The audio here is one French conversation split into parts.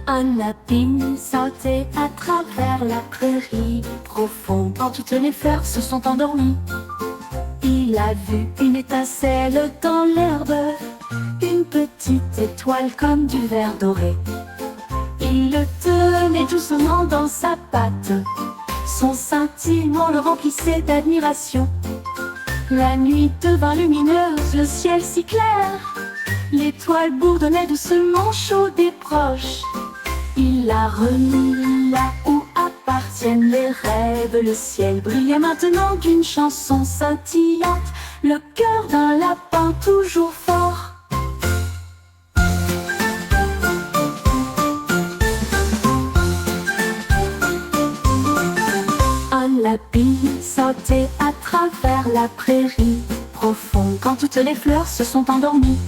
Un lapin sautait à travers la prairie profonde, quand toutes les fleurs se sont endormies. Il a vu une étincelle dans l'herbe, une petite étoile comme du verre doré. Il le tenait doucement dans sa patte, son scintillement le remplissait d'admiration. La nuit devint lumineuse, le ciel si clair, l'étoile bourdonnait doucement chaude et proche. Il l'a remis là où appartiennent les rêves. Le ciel brillait maintenant d'une chanson scintillante, le cœur d'un lapin toujours fort. Un lapin sautait à travers la prairie profonde, quand toutes les fleurs se sont endormies.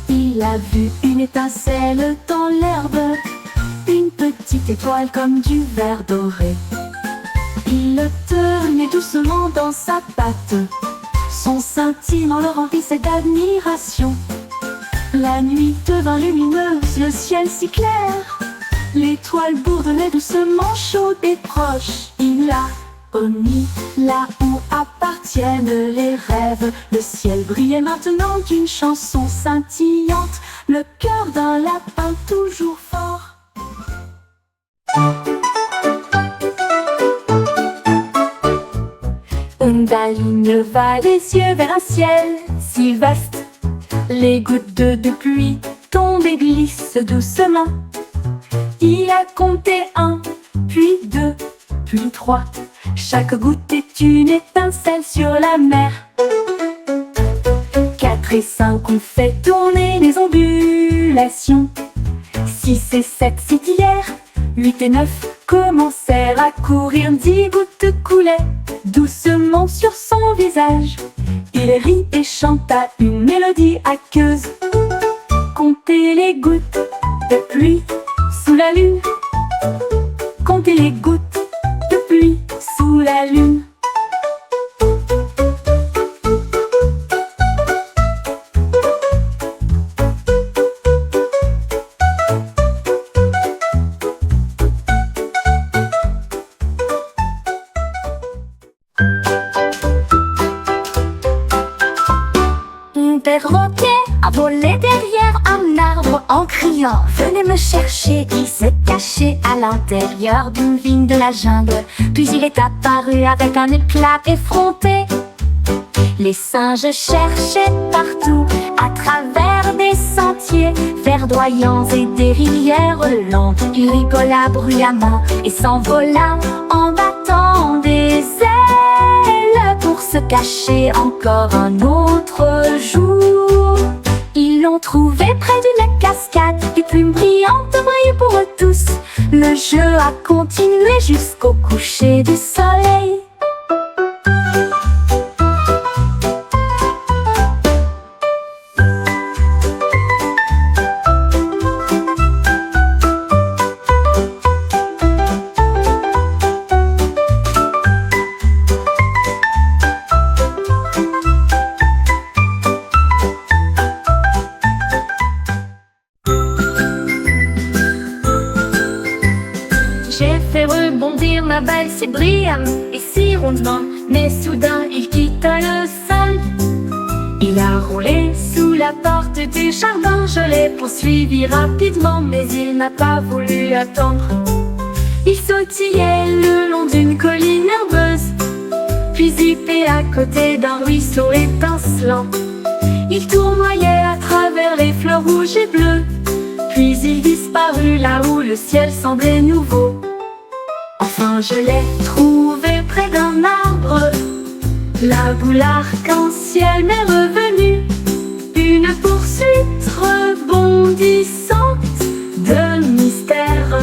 Il a vu une étincelle dans l'herbe, une petite étoile comme du verre doré. Il le tenait doucement dans sa patte, son scintillement le remplissait d'admiration. La nuit devint lumineuse, le ciel si clair, l'étoile bourdonnait doucement chaude et proche. Il l'a remis là où appartiennent les rêves. Le ciel brillait maintenant d'une chanson scintillante, le cœur d'un lapin toujours fort. Une ligne va les yeux vers un ciel si vaste. Les gouttes de pluie tombent et glissent doucement. Il a compté 1, puis 2, puis 3. Chaque goutte est une étincelle sur la mer. 4 et 5 ont fait tourner les ondulations. 6 et 7 scintillèrent. 8 et 9 commencèrent à courir. 10 gouttes coulaient doucement sur son visage. Il rit et chanta une mélodie aqueuse. Comptez les gouttes de pluie sous la lune. Comptez les gouttes de pluie sous la lune. Un perroquet a volé derrière un arbre en criant « Venez me chercher !» Il s'est caché à l'intérieur d'une vigne de la jungle. Puis il est apparu avec un éclat effronté. Les singes cherchaient partout, à travers des sentiers verdoyants et des rivières lentes. Il rigola bruyamment et s'envola en battant des ailes pour se cacher encore un autre jour. Ils l'ont trouvé près d'une cascade, des plumes brillantes brillaient pour eux tous. Le jeu a continué jusqu'au coucher du soleil. J'ai fait rebondir ma balle si brillamment et si rondement, mais soudain il quitta le sol. Il a roulé sous la porte du jardin. Je l'ai poursuivi rapidement, mais il n'a pas voulu attendre. Il sautillait le long d'une colline herbeuse, puis zippait à côté d'un ruisseau étincelant. Il tournoyait à travers les fleurs rouges et bleues, puis il disparut là où le ciel semblait nouveau. Enfin je l'ai trouvé près d'un arbre. La boule arc-en-ciel m'est revenue. Une poursuite rebondissante de mystère.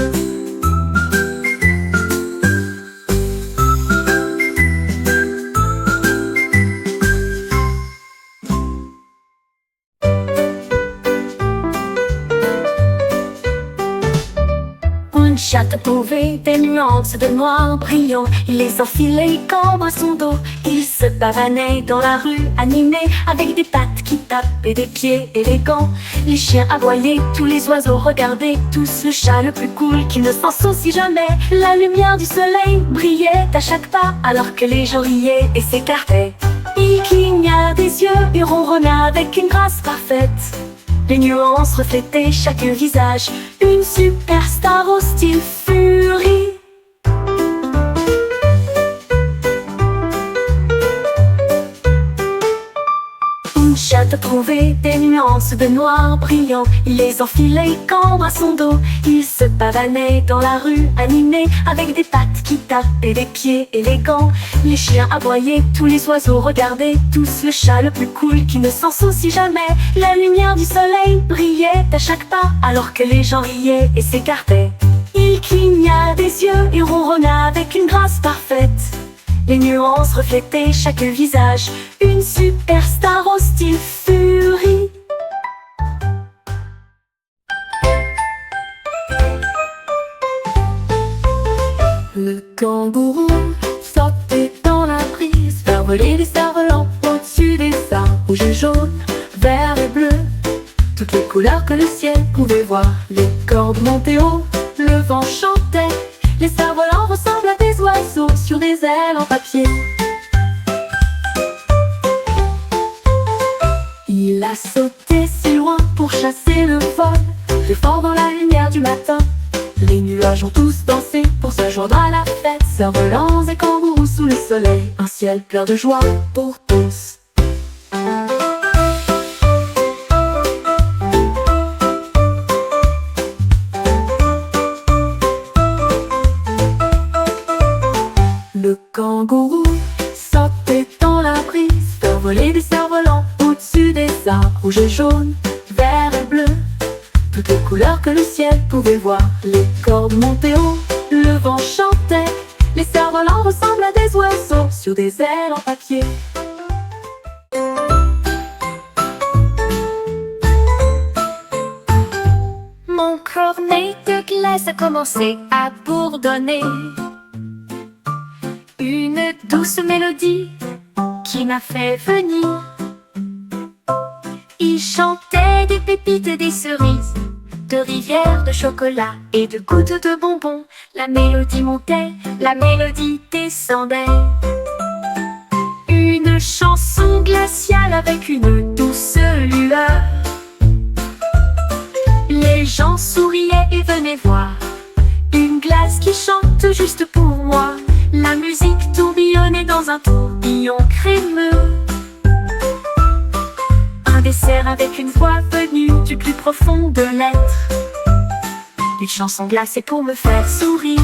chat a trouvé des nuances de noir brillant. Il les enfilait comme à son dos. Il se pavanait dans la rue, animé, avec des pattes qui tapent et des pieds élégants. Les chiens aboyaient, tous les oiseaux regardaient, tous le chat le plus cool qui ne s'en soucie jamais. La lumière du soleil brillait à chaque pas, alors que les gens riaient et s'écartaient. Il cligna des yeux et ronronna avec une grâce parfaite. Les nuances reflétaient chaque visage, une superstar au style furie. Un chat a trouvé des nuances de noir brillant. Il les enfilait comme à son dos. Il se pavanait dans la rue, animé, avec des pattes qui tapent et des pieds élégants. Les chiens aboyaient, tous les oiseaux regardaient, tous le chat le plus cool qui ne s'en soucie jamais. La lumière du soleil brillait à chaque pas, alors que les gens riaient et s'écartaient. Il cligna des yeux et ronronna avec une grâce parfaite. Les nuances reflétaient chaque visage, une superstar au style furie. Le kangourou sautait dans la brise, faire voler des cerfs-volants au-dessus des arbres. Rouge et jaune, vert et bleu, toutes les couleurs que le ciel pouvait voir. Les cordes montaient haut, le vent chantait. Les cerfs-volants ressemblent à des oiseaux sur des ailes en papier. Il a sauté si loin pour chasser le vol, très fort dans la lumière du matin. Les nuages ont tous dansé pour se joindre à la fête. Cerfs-volants et kangourous sous le soleil, un ciel plein de joie pour tous. Le kangourou sautait dans la brise, faire voler des cerfs-volants au-dessus des arbres. Rouge et jaune, vert et bleu, toutes les couleurs que le ciel pouvait voir. Les cordes montaient haut, le vent chantait. Les cerfs-volants ressemblent à des oiseaux sur des ailes en papier. Mon cornet de glace a commencé à bourdonner. Une douce mélodie qui m'a fait venir. Il chantait des pépites et des cerises, de rivières de chocolat et de gouttes de bonbons. La mélodie montait, la mélodie descendait. Une chanson glaciale avec une douce lueur. Les gens souriaient et venaient voir une glace qui chante juste pour moi. La musique tourbillonnait dans un tourbillon crémeux. Un dessert avec une voix venue du plus profond de l'être. Une chanson glacée pour me faire sourire.